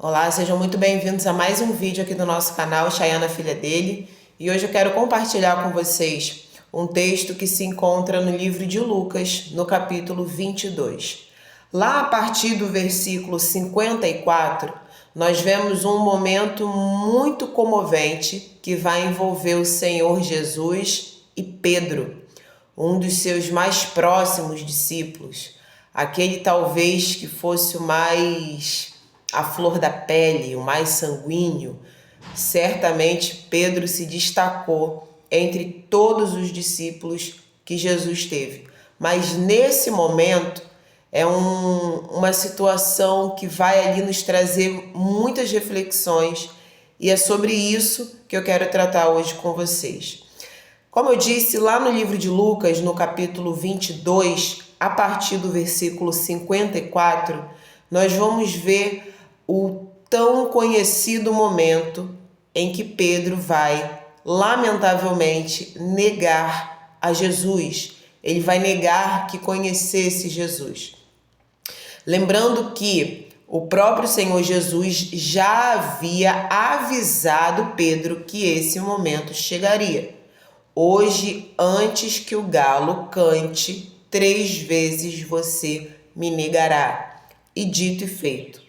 Olá, sejam muito bem-vindos a mais um vídeo aqui do nosso canal, Chayana Filha dele. E hoje eu quero compartilhar com vocês um texto que se encontra no livro de Lucas, no capítulo 22. Lá a partir do versículo 54, nós vemos um momento muito comovente que vai envolver o Senhor Jesus e Pedro, um dos seus mais próximos discípulos, aquele talvez que fosse o mais à flor da pele, o mais sanguíneo. Certamente Pedro se destacou entre todos os discípulos que Jesus teve. Mas nesse momento é uma situação que vai ali nos trazer muitas reflexões e é sobre isso que eu quero tratar hoje com vocês. Como eu disse, lá no livro de Lucas, no capítulo 22, a partir do versículo 54, nós vamos ver o tão conhecido momento em que Pedro vai, lamentavelmente, negar a Jesus. Ele vai negar que conhecesse Jesus. Lembrando que o próprio Senhor Jesus já havia avisado Pedro que esse momento chegaria. Hoje, antes que o galo cante, 3 vezes você me negará. E dito e feito.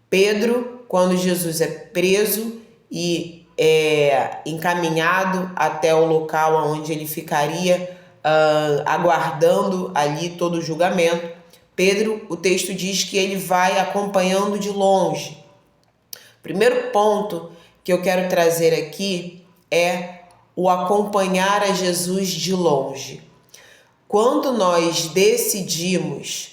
Pedro, quando Jesus é preso e é encaminhado até o local onde ele ficaria aguardando ali todo o julgamento, Pedro, o texto diz que ele vai acompanhando de longe. Primeiro ponto que eu quero trazer aqui é o acompanhar a Jesus de longe. Quando nós decidimos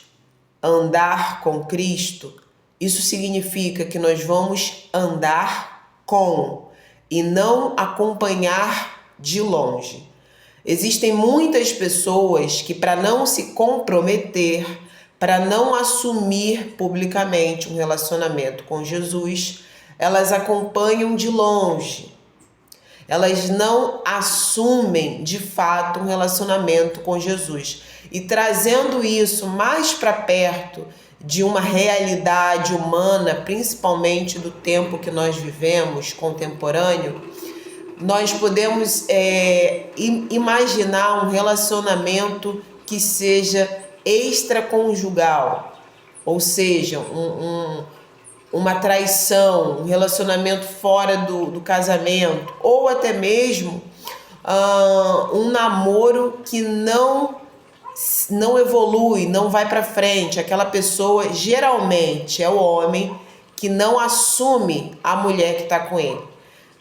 andar com Cristo, isso significa que nós vamos andar com e não acompanhar de longe. Existem muitas pessoas que, para não se comprometer, para não assumir publicamente um relacionamento com Jesus, elas acompanham de longe. Elas não assumem de fato um relacionamento com Jesus. E trazendo isso mais para perto de uma realidade humana, principalmente do tempo que nós vivemos, contemporâneo, nós podemos imaginar um relacionamento que seja extraconjugal, ou seja, uma traição, um relacionamento fora do casamento, ou até mesmo um namoro que não evolui, não vai para frente. Aquela pessoa geralmente é o homem que não assume a mulher que está com ele,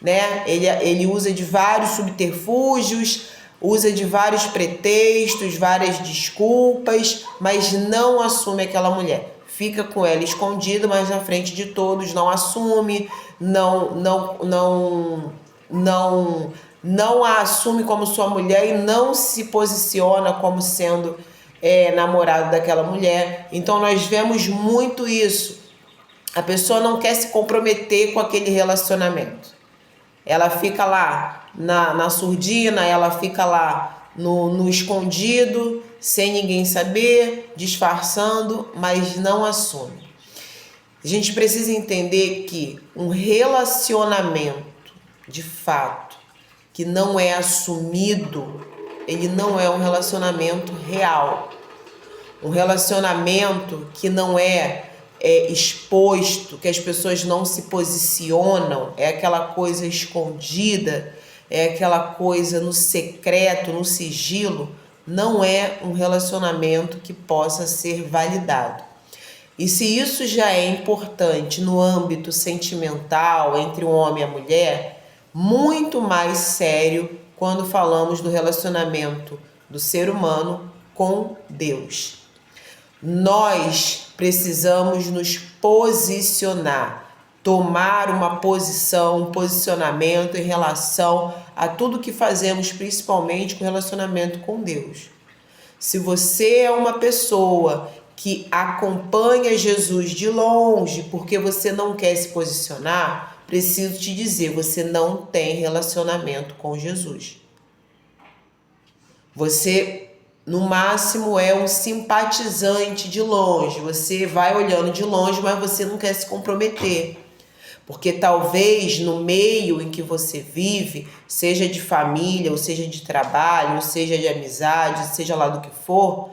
né? Ele usa de vários subterfúgios, usa de vários pretextos, várias desculpas, mas não assume aquela mulher. Fica com ela escondido, mas na frente de todos não assume, não a assume como sua mulher e não se posiciona como sendo namorado daquela mulher. Então nós vemos muito isso. A pessoa não quer se comprometer com aquele relacionamento. Ela fica lá na surdina, ela fica lá no escondido, sem ninguém saber, disfarçando, mas não assume. A gente precisa entender que um relacionamento, de fato, que não é assumido, ele não é um relacionamento real. Um relacionamento que não é exposto, que as pessoas não se posicionam, é aquela coisa escondida, é aquela coisa no secreto, no sigilo, não é um relacionamento que possa ser validado. E se isso já é importante no âmbito sentimental entre um homem e a mulher, muito mais sério quando falamos do relacionamento do ser humano com Deus. Nós precisamos nos posicionar, tomar uma posição, um posicionamento em relação a tudo que fazemos, principalmente com relacionamento com Deus. Se você é uma pessoa que acompanha Jesus de longe porque você não quer se posicionar, preciso te dizer, você não tem relacionamento com Jesus. Você, no máximo, é um simpatizante de longe. Você vai olhando de longe, mas você não quer se comprometer. Porque talvez no meio em que você vive, seja de família, ou seja de trabalho, ou seja de amizade, seja lá do que for,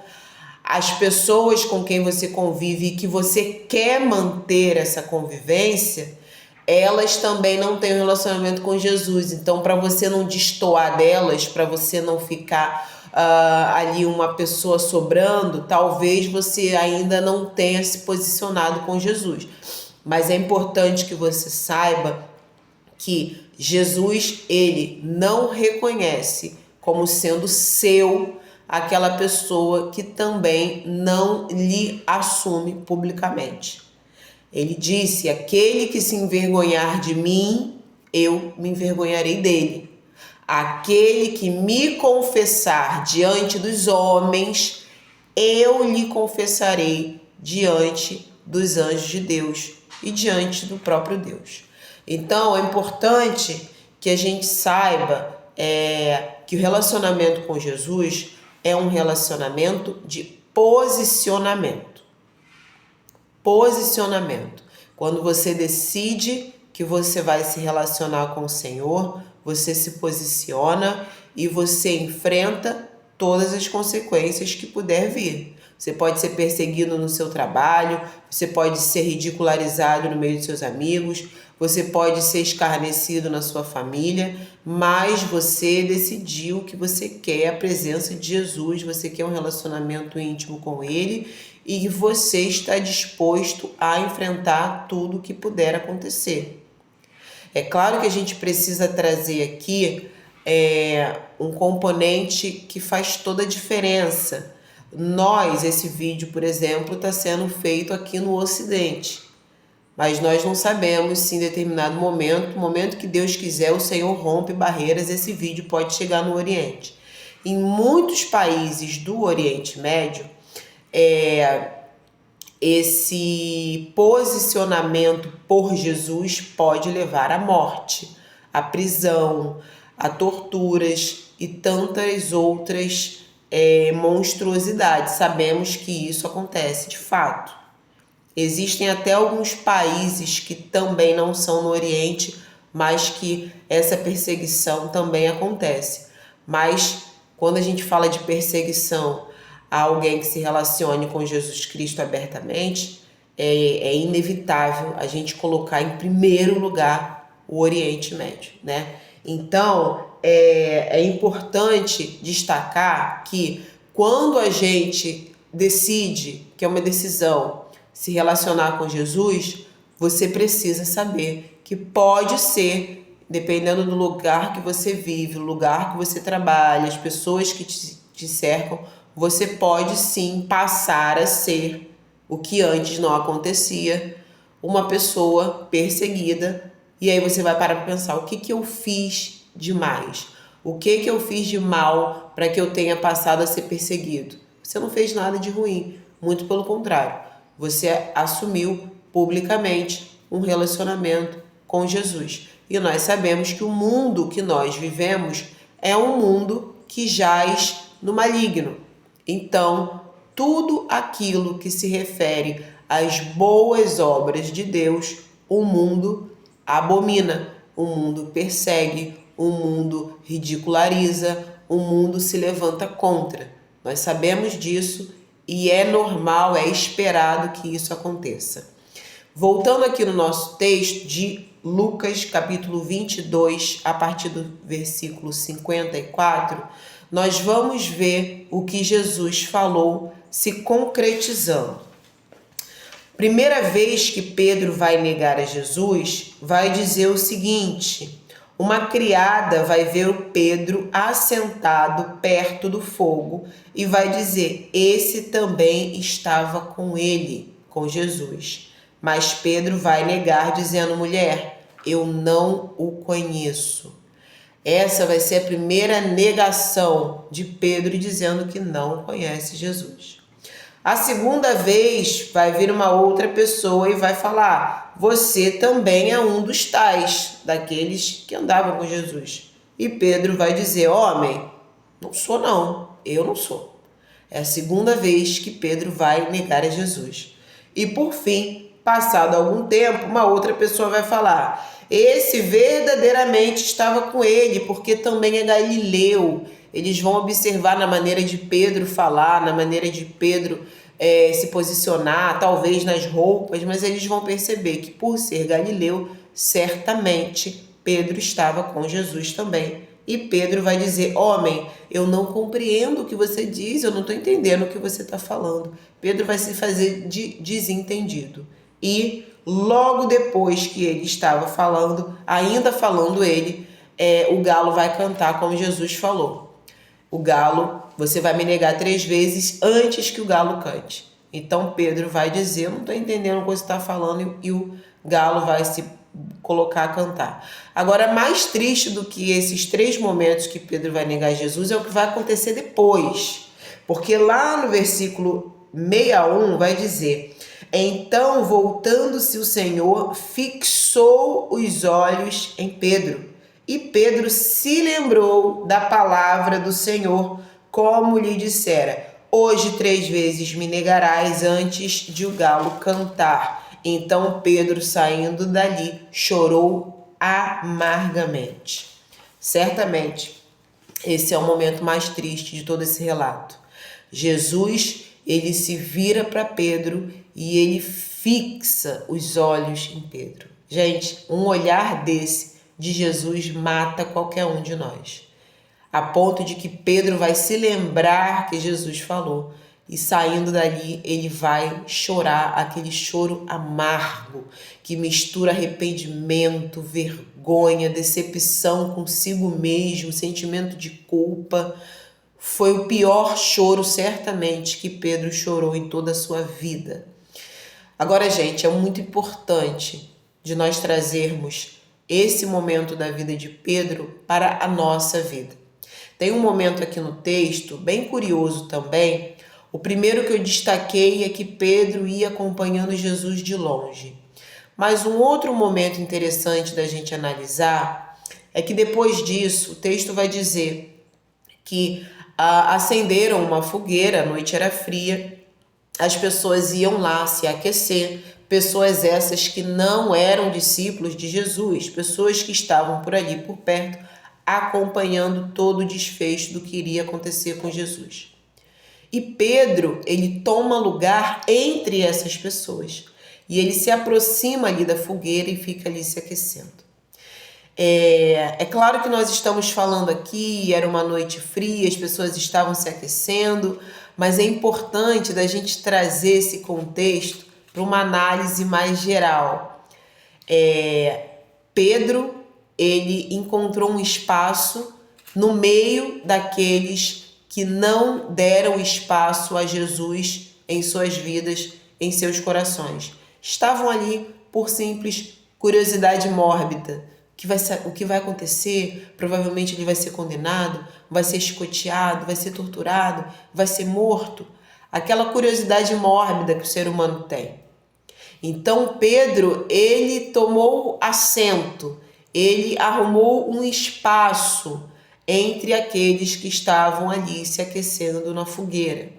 as pessoas com quem você convive e que você quer manter essa convivência, elas também não têm um relacionamento com Jesus. Então, para você não destoar delas, para você não ficar ali uma pessoa sobrando, talvez você ainda não tenha se posicionado com Jesus. Mas é importante que você saiba que Jesus, ele não reconhece como sendo seu aquela pessoa que também não lhe assume publicamente. Ele disse: aquele que se envergonhar de mim, eu me envergonharei dele. Aquele que me confessar diante dos homens, eu lhe confessarei diante dos anjos de Deus e diante do próprio Deus. Então, é importante que a gente saiba que o relacionamento com Jesus é um relacionamento de posicionamento. Posicionamento. Quando você decide que você vai se relacionar com o Senhor, você se posiciona e você enfrenta todas as consequências que puder vir. Você pode ser perseguido no seu trabalho, você pode ser ridicularizado no meio de seus amigos, você pode ser escarnecido na sua família, mas você decidiu que você quer a presença de Jesus, você quer um relacionamento íntimo com Ele e você está disposto a enfrentar tudo que puder acontecer. É claro que a gente precisa trazer aqui um componente que faz toda a diferença. Esse vídeo, por exemplo, está sendo feito aqui no Ocidente. Mas nós não sabemos se em determinado momento, no momento que Deus quiser, o Senhor rompe barreiras, esse vídeo pode chegar no Oriente. Em muitos países do Oriente Médio, esse posicionamento por Jesus pode levar à morte, à prisão, a torturas e tantas outras monstruosidades. Sabemos que isso acontece de fato. Existem até alguns países que também não são no Oriente, mas que essa perseguição também acontece. Mas quando a gente fala de perseguição a alguém que se relacione com Jesus Cristo abertamente, é inevitável a gente colocar em primeiro lugar o Oriente Médio, né? Então, é importante destacar que quando a gente decide, que é uma decisão, se relacionar com Jesus, você precisa saber que pode ser, dependendo do lugar que você vive, o lugar que você trabalha, as pessoas que te cercam, você pode sim passar a ser o que antes não acontecia, uma pessoa perseguida. E aí você vai parar para pensar: o que eu fiz demais? O que eu fiz de mal para que eu tenha passado a ser perseguido? Você não fez nada de ruim, muito pelo contrário. Você assumiu publicamente um relacionamento com Jesus. E nós sabemos que o mundo que nós vivemos é um mundo que jaz no maligno. Então, tudo aquilo que se refere às boas obras de Deus, o mundo abomina, o mundo persegue, o mundo ridiculariza, o mundo se levanta contra. Nós sabemos disso e é normal, é esperado que isso aconteça. Voltando aqui no nosso texto de Lucas, capítulo 22, a partir do versículo 54, nós vamos ver o que Jesus falou se concretizando. Primeira vez que Pedro vai negar a Jesus, vai dizer o seguinte: uma criada vai ver o Pedro assentado perto do fogo e vai dizer: esse também estava com ele, com Jesus. Mas Pedro vai negar dizendo: mulher, eu não o conheço. Essa vai ser a primeira negação de Pedro dizendo que não conhece Jesus. A segunda vez vai vir uma outra pessoa e vai falar: você também é um dos tais, daqueles que andavam com Jesus. E Pedro vai dizer: homem, não sou não, eu não sou. É a segunda vez que Pedro vai negar a Jesus. E por fim, Passado algum tempo, uma outra pessoa vai falar: esse verdadeiramente estava com ele, porque também é galileu. Eles vão observar na maneira de Pedro falar, na maneira de Pedro se posicionar, talvez nas roupas, mas eles vão perceber que, por ser galileu, certamente Pedro estava com Jesus também. E Pedro vai dizer: homem, eu não compreendo o que você diz, eu não estou entendendo o que você está falando. Pedro vai se fazer de desentendido. E logo depois que ele estava falando, ainda falando ele, o galo vai cantar como Jesus falou. O galo, você vai me negar 3 vezes antes que o galo cante. Então Pedro vai dizer: eu não estou entendendo o que você está falando, e o galo vai se colocar a cantar. Agora, mais triste do que esses 3 momentos que Pedro vai negar Jesus é o que vai acontecer depois. Porque lá no versículo 61 vai dizer: então, voltando-se o Senhor, fixou os olhos em Pedro. E Pedro se lembrou da palavra do Senhor, como lhe dissera: hoje 3 vezes me negarás antes de o galo cantar. Então Pedro, saindo dali, chorou amargamente. Certamente, esse é o momento mais triste de todo esse relato. Jesus, ele se vira para Pedro e ele fixa os olhos em Pedro. Gente, um olhar desse de Jesus mata qualquer um de nós. A ponto de que Pedro vai se lembrar que Jesus falou. E saindo dali, ele vai chorar aquele choro amargo que mistura arrependimento, vergonha, decepção consigo mesmo, sentimento de culpa. Foi o pior choro, certamente, que Pedro chorou em toda a sua vida. Agora, gente, é muito importante de nós trazermos esse momento da vida de Pedro para a nossa vida. Tem um momento aqui no texto, bem curioso também. O primeiro que eu destaquei é que Pedro ia acompanhando Jesus de longe. Mas um outro momento interessante da gente analisar é que depois disso, o texto vai dizer que acenderam uma fogueira, a noite era fria, as pessoas iam lá se aquecer, pessoas essas que não eram discípulos de Jesus, pessoas que estavam por ali, por perto, acompanhando todo o desfecho do que iria acontecer com Jesus. E Pedro, ele toma lugar entre essas pessoas, e ele se aproxima ali da fogueira e fica ali se aquecendo. É claro que nós estamos falando aqui, era uma noite fria, as pessoas estavam se aquecendo, mas é importante da gente trazer esse contexto para uma análise mais geral. Pedro, ele encontrou um espaço no meio daqueles que não deram espaço a Jesus em suas vidas, em seus corações. Estavam ali por simples curiosidade mórbida. O que vai acontecer? Provavelmente ele vai ser condenado, vai ser escoteado, vai ser torturado, vai ser morto. Aquela curiosidade mórbida que o ser humano tem. Então Pedro, ele tomou assento, ele arrumou um espaço entre aqueles que estavam ali se aquecendo na fogueira.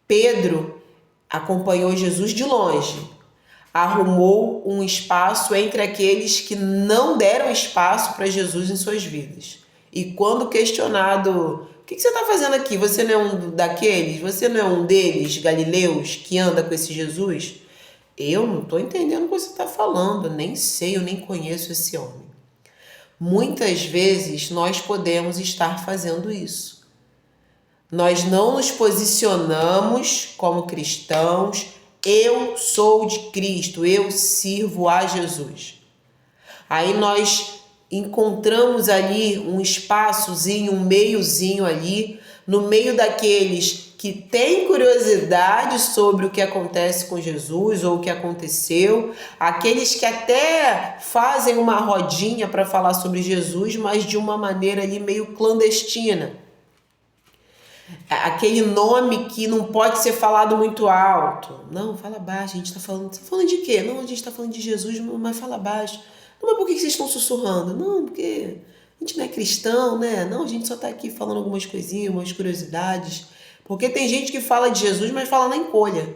Pedro acompanhou Jesus de longe, arrumou um espaço entre aqueles que não deram espaço para Jesus em suas vidas. E quando questionado: o que você está fazendo aqui? Você não é um daqueles? Você não é um deles, galileus, que anda com esse Jesus? Eu não estou entendendo o que você está falando, nem sei, eu nem conheço esse homem. Muitas vezes nós podemos estar fazendo isso. Nós não nos posicionamos como cristãos. Eu sou de Cristo, eu sirvo a Jesus. Aí nós encontramos ali um espaçozinho, um meiozinho ali, no meio daqueles que têm curiosidade sobre o que acontece com Jesus ou o que aconteceu, aqueles que até fazem uma rodinha para falar sobre Jesus, mas de uma maneira ali meio clandestina. Aquele nome que não pode ser falado muito alto. Não, fala baixo, a gente está falando... Você tá falando de quê? Não, a gente está falando de Jesus, mas fala baixo. Não, mas por que vocês estão sussurrando? Não, porque a gente não é cristão, né? Não, a gente só está aqui falando algumas coisinhas, umas curiosidades. Porque tem gente que fala de Jesus, mas fala na encolha.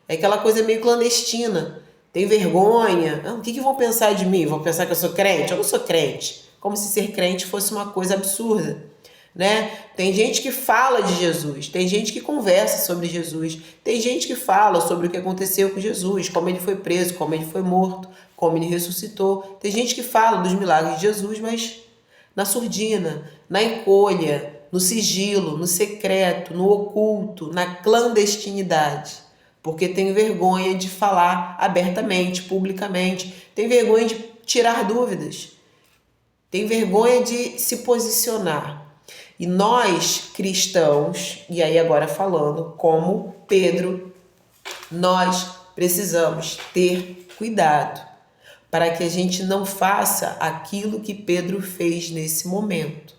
É aquela coisa meio clandestina. Tem vergonha. O que vão pensar de mim? Vão pensar que eu sou crente? Eu não sou crente. Como se ser crente fosse uma coisa absurda, né? Tem gente que fala de Jesus, tem gente que conversa sobre Jesus, tem gente que fala sobre o que aconteceu com Jesus, como ele foi preso, como ele foi morto, como ele ressuscitou. Tem gente que fala dos milagres de Jesus, mas na surdina, na encolha, no sigilo, no secreto, no oculto, na clandestinidade. Porque tem vergonha de falar abertamente, publicamente, tem vergonha de tirar dúvidas, tem vergonha de se posicionar. E nós, cristãos, e aí agora falando como Pedro, nós precisamos ter cuidado para que a gente não faça aquilo que Pedro fez nesse momento.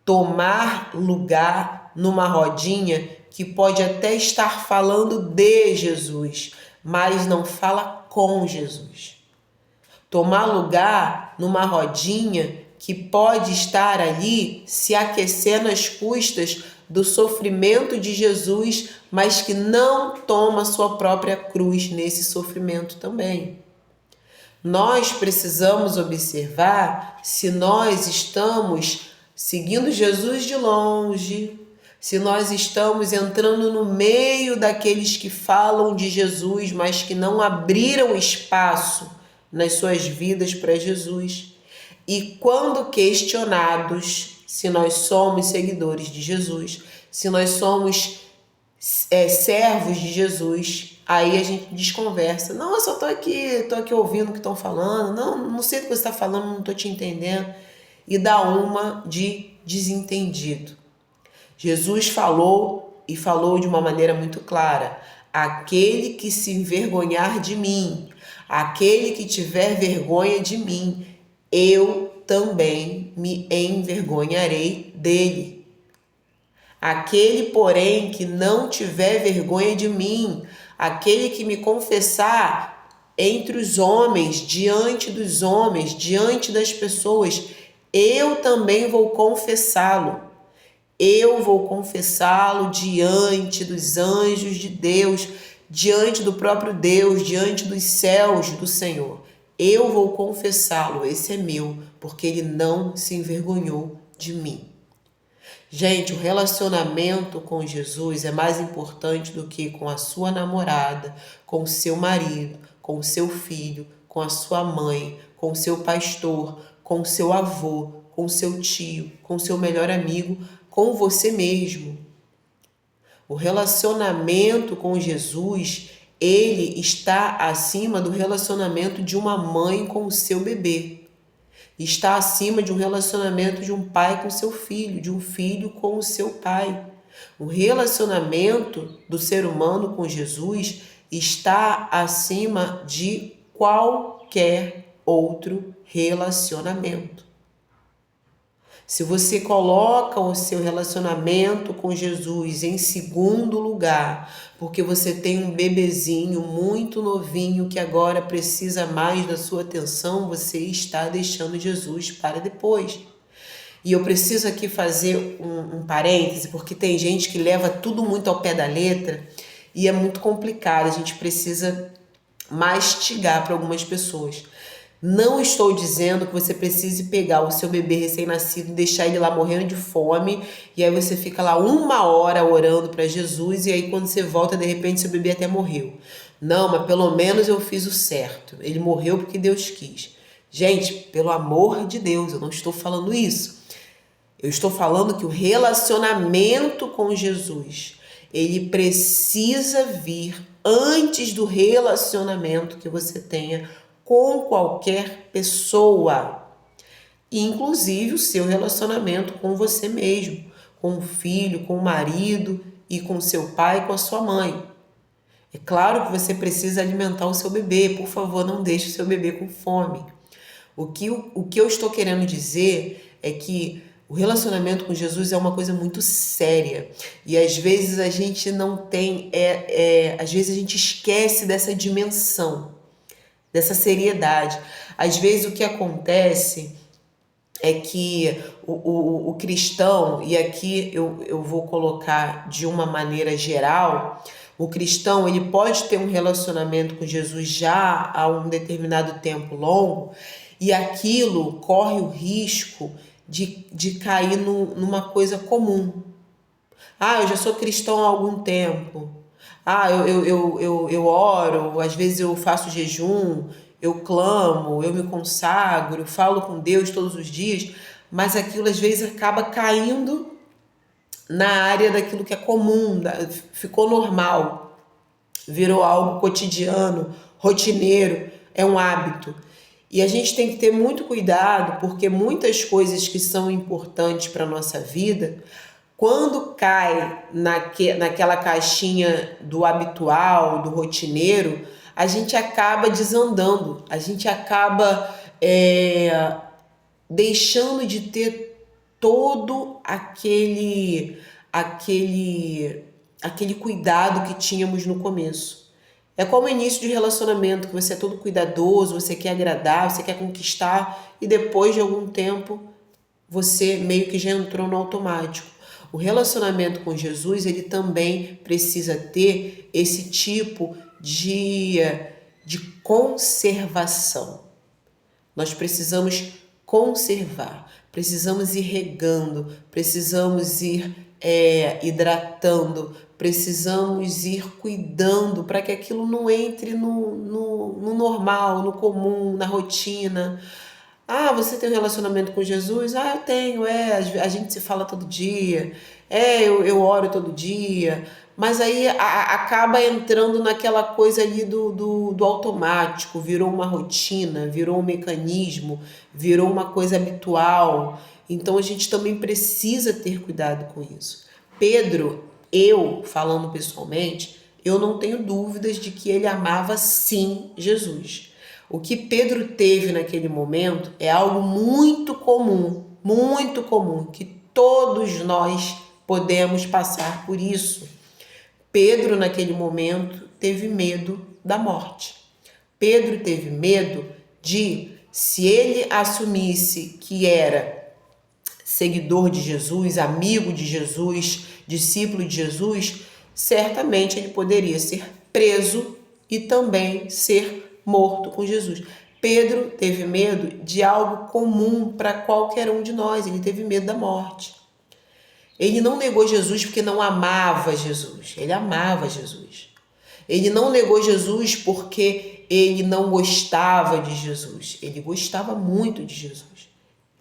Tomar lugar numa rodinha que pode até estar falando de Jesus, mas não fala com Jesus. Tomar lugar numa rodinha que pode estar ali se aquecendo às custas do sofrimento de Jesus, mas que não toma sua própria cruz nesse sofrimento também. Nós precisamos observar se nós estamos seguindo Jesus de longe, se nós estamos entrando no meio daqueles que falam de Jesus, mas que não abriram espaço nas suas vidas para Jesus. E quando questionados se nós somos seguidores de Jesus, se nós somos servos de Jesus, aí a gente desconversa. Não, eu só tô aqui ouvindo o que estão falando. Não sei o que você está falando, não estou te entendendo. E dá uma de desentendido. Jesus falou e falou de uma maneira muito clara: aquele que se envergonhar de mim, aquele que tiver vergonha de mim, eu também me envergonharei dele. Aquele, porém, que não tiver vergonha de mim, aquele que me confessar entre os homens, diante dos homens, diante das pessoas, eu também vou confessá-lo. Eu vou confessá-lo diante dos anjos de Deus, diante do próprio Deus, diante dos céus do Senhor. Eu vou confessá-lo, esse é meu, porque ele não se envergonhou de mim. Gente, o relacionamento com Jesus é mais importante do que com a sua namorada, com o seu marido, com o seu filho, com a sua mãe, com o seu pastor, com o seu avô, com o seu tio, com o seu melhor amigo, com você mesmo. O relacionamento com Jesus, ele está acima do relacionamento de uma mãe com o seu bebê. Está acima de um relacionamento de um pai com seu filho, de um filho com o seu pai. O relacionamento do ser humano com Jesus está acima de qualquer outro relacionamento. Se você coloca o seu relacionamento com Jesus em segundo lugar, porque você tem um bebezinho muito novinho que agora precisa mais da sua atenção, você está deixando Jesus para depois. E eu preciso aqui fazer um parêntese, porque tem gente que leva tudo muito ao pé da letra e é muito complicado, a gente precisa mastigar para algumas pessoas. Não estou dizendo que você precise pegar o seu bebê recém-nascido e deixar ele lá morrendo de fome, e aí você fica lá 1 hora orando para Jesus, e aí quando você volta, de repente, seu bebê até morreu. Não, mas pelo menos eu fiz o certo. Ele morreu porque Deus quis. Gente, pelo amor de Deus, eu não estou falando isso. Eu estou falando que o relacionamento com Jesus, ele precisa vir antes do relacionamento que você tenha com qualquer pessoa, inclusive o seu relacionamento com você mesmo, com o filho, com o marido e com o seu pai e com a sua mãe. É claro que você precisa alimentar o seu bebê, por favor, não deixe o seu bebê com fome. O que eu estou querendo dizer é que o relacionamento com Jesus é uma coisa muito séria e às vezes a gente não tem, às vezes a gente esquece dessa dimensão, dessa seriedade. Às vezes o que acontece é que o cristão, e aqui eu vou colocar de uma maneira geral, O cristão, ele pode ter um relacionamento com Jesus já há determinado tempo longo e aquilo corre o risco de cair numa coisa comum. Ah, eu já sou cristão há algum tempo. Ah, eu oro, às vezes eu faço jejum, eu clamo, eu me consagro, falo com Deus todos os dias, mas aquilo às vezes acaba caindo na área daquilo que é comum, ficou normal, virou algo cotidiano, rotineiro, é um hábito. E a gente tem que ter muito cuidado, porque muitas coisas que são importantes para a nossa vida, quando cai naquela caixinha do habitual, do rotineiro, a gente acaba desandando, a gente acaba deixando de ter todo aquele cuidado que tínhamos no começo. É como o início de relacionamento, que você é todo cuidadoso, você quer agradar, você quer conquistar e depois de algum tempo você meio que já entrou no automático. O relacionamento com Jesus, ele também precisa ter esse tipo de conservação. Nós precisamos conservar, precisamos ir regando, precisamos ir hidratando, precisamos ir cuidando para que aquilo não entre no normal, no comum, na rotina. Ah, você tem um relacionamento com Jesus? Ah, eu tenho, a gente se fala todo dia, eu oro todo dia, mas aí acaba entrando naquela coisa ali do automático, virou uma rotina, virou um mecanismo, virou uma coisa habitual. Então a gente também precisa ter cuidado com isso. Pedro, falando pessoalmente, eu não tenho dúvidas de que ele amava sim Jesus. O que Pedro teve naquele momento é algo muito comum, que todos nós podemos passar por isso. Pedro, naquele momento, teve medo da morte. Pedro teve medo se ele assumisse que era seguidor de Jesus, amigo de Jesus, discípulo de Jesus, certamente ele poderia ser preso e também ser morto com Jesus. Pedro teve medo de algo comum para qualquer um de nós, ele teve medo da morte. Ele não negou Jesus porque não amava Jesus, ele amava Jesus. Ele não negou Jesus porque ele não gostava de Jesus, ele gostava muito de Jesus.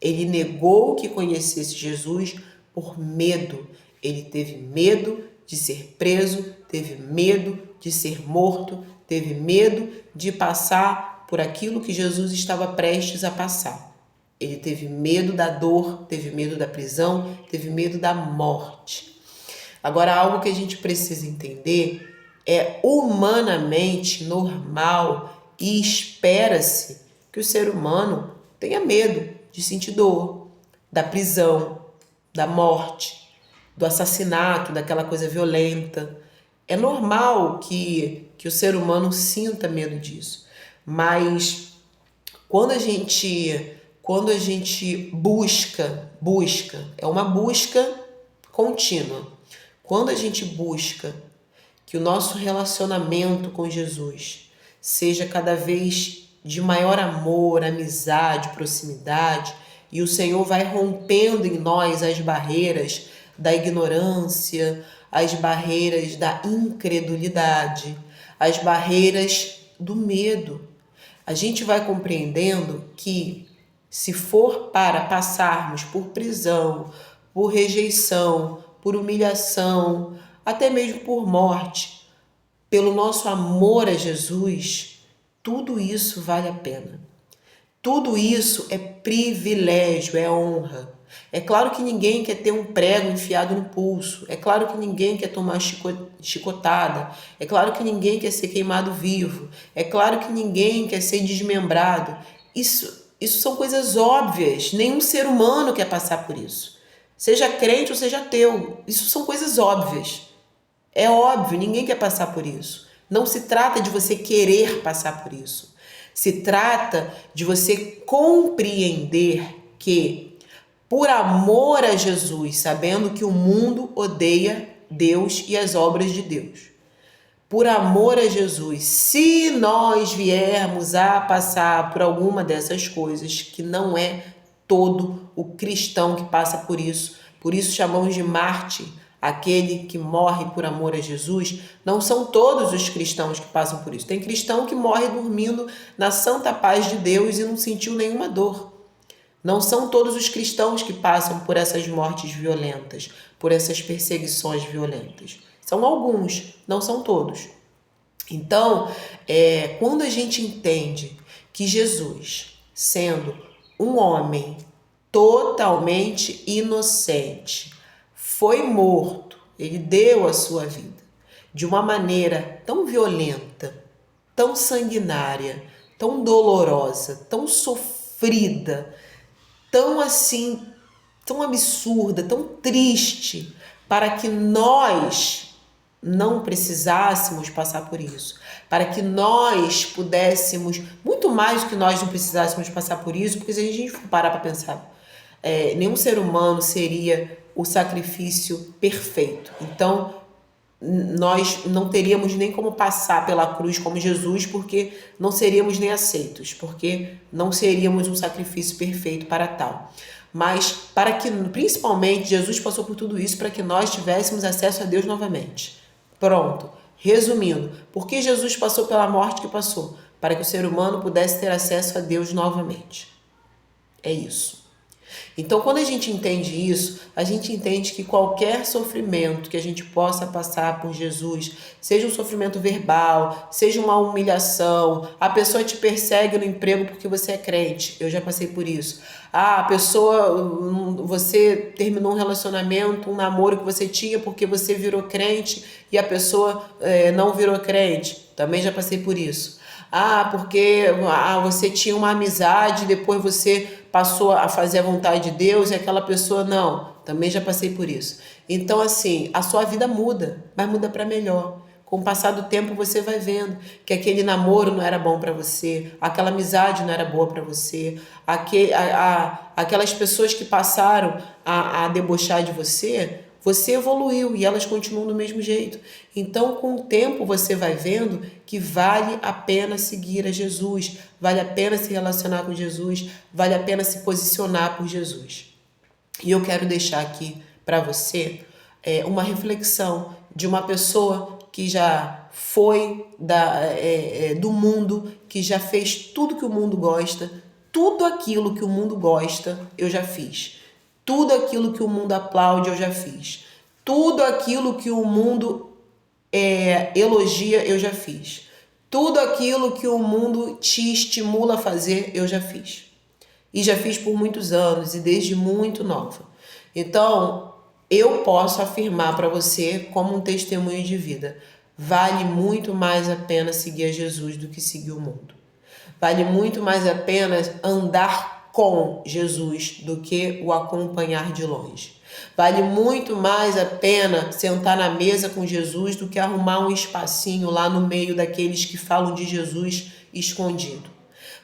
Ele negou que conhecesse Jesus por medo. Ele teve medo de ser preso, teve medo de ser morto, teve medo de passar por aquilo que Jesus estava prestes a passar. Ele teve medo da dor, teve medo da prisão, teve medo da morte. Agora, algo que a gente precisa entender é humanamente normal e espera-se que o ser humano tenha medo de sentir dor, da prisão, da morte, do assassinato, daquela coisa violenta. É normal que o ser humano sinta medo disso. Mas quando a gente busca, é uma busca contínua. Quando a gente busca que o nosso relacionamento com Jesus seja cada vez de maior amor, amizade, proximidade, e o Senhor vai rompendo em nós as barreiras da ignorância, as barreiras da incredulidade, as barreiras do medo. A gente vai compreendendo que se for para passarmos por prisão, por rejeição, por humilhação, até mesmo por morte, pelo nosso amor a Jesus, tudo isso vale a pena. Tudo isso é privilégio, é honra. É claro que ninguém quer ter um prego enfiado no pulso. É claro que ninguém quer tomar chicotada. É claro que ninguém quer ser queimado vivo. É claro que ninguém quer ser desmembrado. Isso são coisas óbvias. Nenhum ser humano quer passar por isso. Seja crente ou seja ateu. Isso são coisas óbvias. É óbvio, ninguém quer passar por isso. Não se trata de você querer passar por isso. Se trata de você compreender que, por amor a Jesus, sabendo que o mundo odeia Deus e as obras de Deus, por amor a Jesus, se nós viermos a passar por alguma dessas coisas, que não é todo o cristão que passa por isso chamamos de mártir, aquele que morre por amor a Jesus. Não são todos os cristãos que passam por isso. Tem cristão que morre dormindo na santa paz de Deus e não sentiu nenhuma dor. Não são todos os cristãos que passam por essas mortes violentas, por essas perseguições violentas. São alguns, não são todos. Então, quando a gente entende que Jesus, sendo um homem totalmente inocente, foi morto, ele deu a sua vida de uma maneira tão violenta, tão sanguinária, tão dolorosa, tão sofrida, tão assim, tão absurda, tão triste, para que nós não precisássemos passar por isso, para que nós pudéssemos, muito mais do que nós não precisássemos passar por isso, porque se a gente for parar para pensar, nenhum ser humano seria o sacrifício perfeito. Então, nós não teríamos nem como passar pela cruz como Jesus, porque não seríamos nem aceitos, porque não seríamos um sacrifício perfeito para tal. Mas para que, principalmente, Jesus passou por tudo isso para que nós tivéssemos acesso a Deus novamente. Pronto. Resumindo, por que Jesus passou pela morte que passou? Para que o ser humano pudesse ter acesso a Deus novamente. É isso. Então, quando a gente entende isso, a gente entende que qualquer sofrimento que a gente possa passar por Jesus, seja um sofrimento verbal, seja uma humilhação, a pessoa te persegue no emprego porque você é crente, eu já passei por isso. A pessoa, você terminou um relacionamento, um namoro que você tinha porque você virou crente e a pessoa não virou crente, também já passei por isso. Porque você tinha uma amizade, depois você passou a fazer a vontade de Deus e aquela pessoa não. Também já passei por isso. Então, assim, a sua vida muda, mas muda para melhor. Com o passar do tempo, você vai vendo que aquele namoro não era bom para você, aquela amizade não era boa para você, aquelas pessoas que passaram a debochar de você, você evoluiu e elas continuam do mesmo jeito. Então, com o tempo, você vai vendo que vale a pena seguir a Jesus, vale a pena se relacionar com Jesus, vale a pena se posicionar por Jesus. E eu quero deixar aqui para você uma reflexão de uma pessoa que já foi do mundo, que já fez tudo que o mundo gosta, tudo aquilo que o mundo gosta, eu já fiz. Tudo aquilo que o mundo aplaude, eu já fiz. Tudo aquilo que o mundo elogia, eu já fiz. Tudo aquilo que o mundo te estimula a fazer, eu já fiz. E já fiz por muitos anos e desde muito nova. Então, eu posso afirmar para você, como um testemunho de vida, vale muito mais a pena seguir a Jesus do que seguir o mundo. Vale muito mais a pena andar com Jesus do que o acompanhar de longe. Vale muito mais a pena sentar na mesa com Jesus do que arrumar um espacinho lá no meio daqueles que falam de Jesus escondido.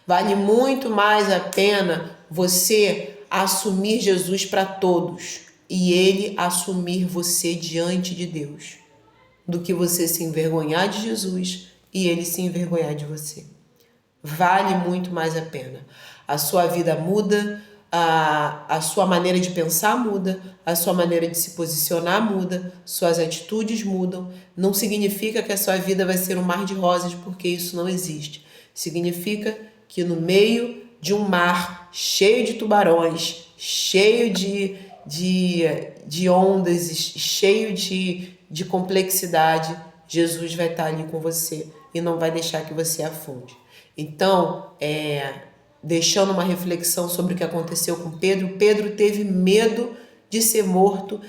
Vale muito mais a pena você assumir Jesus para todos e ele assumir você diante de Deus, do que você se envergonhar de Jesus e ele se envergonhar de você. Vale muito mais a pena. A sua vida muda, a sua maneira de pensar muda, a sua maneira de se posicionar muda, suas atitudes mudam. Não significa que a sua vida vai ser um mar de rosas, porque isso não existe. Significa que no meio de um mar cheio de tubarões, cheio de ondas, cheio de complexidade, Jesus vai estar ali com você e não vai deixar que você afunde. Então, deixando uma reflexão sobre o que aconteceu com Pedro, Pedro teve medo de ser morto,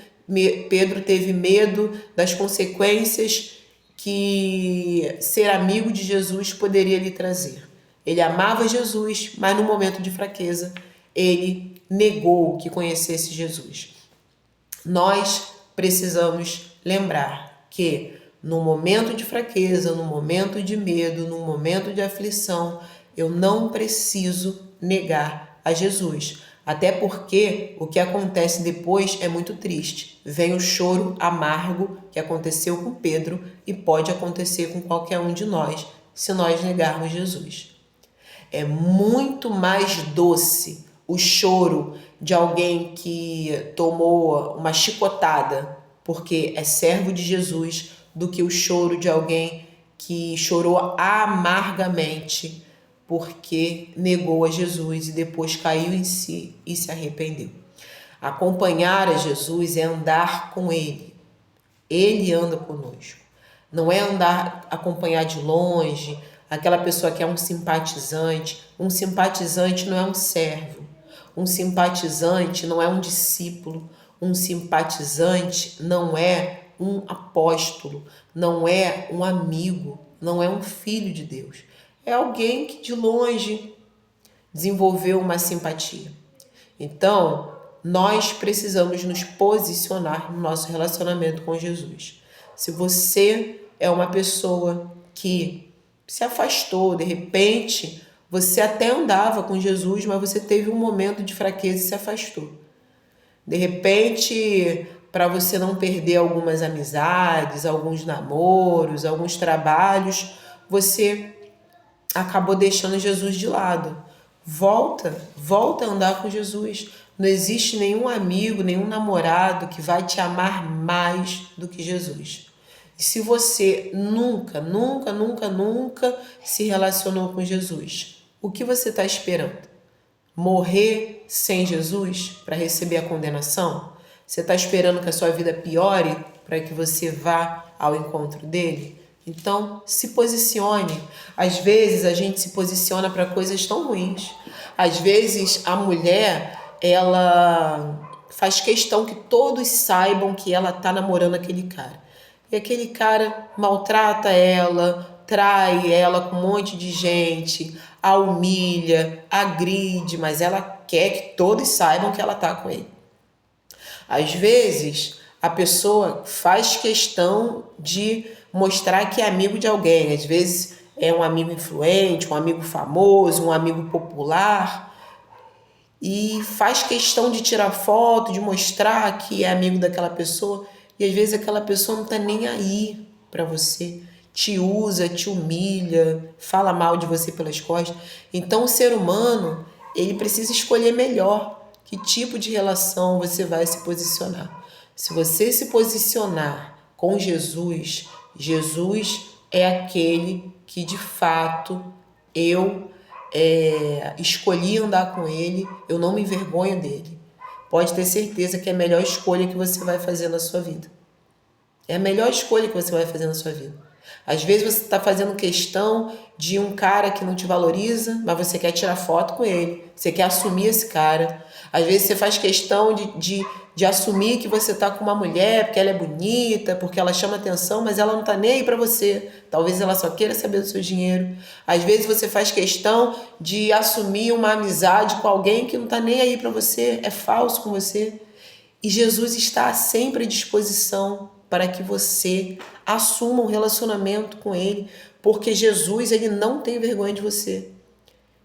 Pedro teve medo das consequências que ser amigo de Jesus poderia lhe trazer. Ele amava Jesus, mas no momento de fraqueza, ele negou que conhecesse Jesus. Nós precisamos lembrar que no momento de fraqueza, no momento de medo, no momento de aflição, eu não preciso negar a Jesus. Até porque o que acontece depois é muito triste. Vem o choro amargo que aconteceu com Pedro e pode acontecer com qualquer um de nós, se nós negarmos Jesus. É muito mais doce o choro de alguém que tomou uma chicotada porque é servo de Jesus do que o choro de alguém que chorou amargamente porque negou a Jesus e depois caiu em si e se arrependeu. Acompanhar a Jesus é andar com Ele. Ele anda conosco. Não é andar, acompanhar de longe, aquela pessoa que é um simpatizante. Um simpatizante não é um servo. Um simpatizante não é um discípulo. Um simpatizante não é um apóstolo. Não é um amigo. Não é um filho de Deus. É alguém que de longe desenvolveu uma simpatia. Então, nós precisamos nos posicionar no nosso relacionamento com Jesus. Se você é uma pessoa que se afastou, de repente, você até andava com Jesus, mas você teve um momento de fraqueza e se afastou. De repente, para você não perder algumas amizades, alguns namoros, alguns trabalhos, você acabou deixando Jesus de lado. Volta a andar com Jesus. Não existe nenhum amigo, nenhum namorado que vai te amar mais do que Jesus. E se você nunca se relacionou com Jesus, o que você está esperando? Morrer sem Jesus para receber a condenação? Você está esperando que a sua vida piore para que você vá ao encontro dele? Então, se posicione. Às vezes a gente se posiciona para coisas tão ruins. Às vezes a mulher, ela faz questão que todos saibam que ela está namorando aquele cara. E aquele cara maltrata ela, trai ela com um monte de gente, a humilha, agride, mas ela quer que todos saibam que ela está com ele. Às vezes a pessoa faz questão de mostrar que é amigo de alguém. Às vezes é um amigo influente, um amigo famoso, um amigo popular. E faz questão de tirar foto, de mostrar que é amigo daquela pessoa. E às vezes aquela pessoa não está nem aí para você. Te usa, te humilha, fala mal de você pelas costas. Então o ser humano, ele precisa escolher melhor que tipo de relação você vai se posicionar. Se você se posicionar com Jesus, Jesus é aquele que de fato eu escolhi andar com ele, eu não me envergonho dele. Pode ter certeza que é a melhor escolha que você vai fazer na sua vida. É a melhor escolha que você vai fazer na sua vida. Às vezes você está fazendo questão de um cara que não te valoriza, mas você quer tirar foto com ele, você quer assumir esse cara. Às vezes você faz questão de assumir que você está com uma mulher porque ela é bonita, porque ela chama atenção, mas ela não está nem aí para você. Talvez ela só queira saber do seu dinheiro. Às vezes você faz questão de assumir uma amizade com alguém que não está nem aí para você, é falso com você. E Jesus está sempre à disposição para que você assuma um relacionamento com ele, porque Jesus, ele não tem vergonha de você.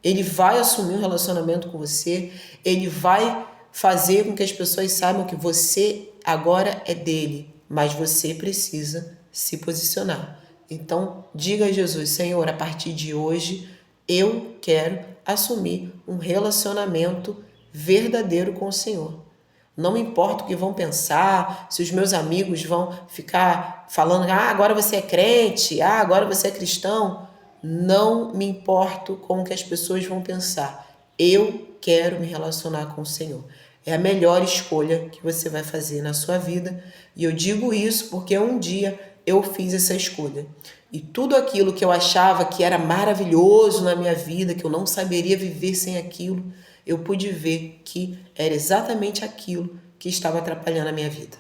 Ele vai assumir um relacionamento com você, ele vai fazer com que as pessoas saibam que você agora é dele, mas você precisa se posicionar. Então, diga a Jesus: Senhor, a partir de hoje, eu quero assumir um relacionamento verdadeiro com o Senhor. Não me importa o que vão pensar, se os meus amigos vão ficar falando: agora você é crente, agora você é cristão. Não me importo com o que as pessoas vão pensar. Eu quero me relacionar com o Senhor. É a melhor escolha que você vai fazer na sua vida. E eu digo isso porque um dia eu fiz essa escolha. E tudo aquilo que eu achava que era maravilhoso na minha vida, que eu não saberia viver sem aquilo, eu pude ver que era exatamente aquilo que estava atrapalhando a minha vida.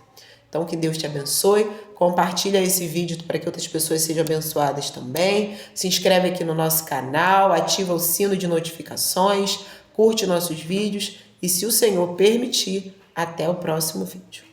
Então, que Deus te abençoe. Compartilha esse vídeo para que outras pessoas sejam abençoadas também. Se inscreve aqui no nosso canal, ativa o sino de notificações, curte nossos vídeos e, se o Senhor permitir, até o próximo vídeo.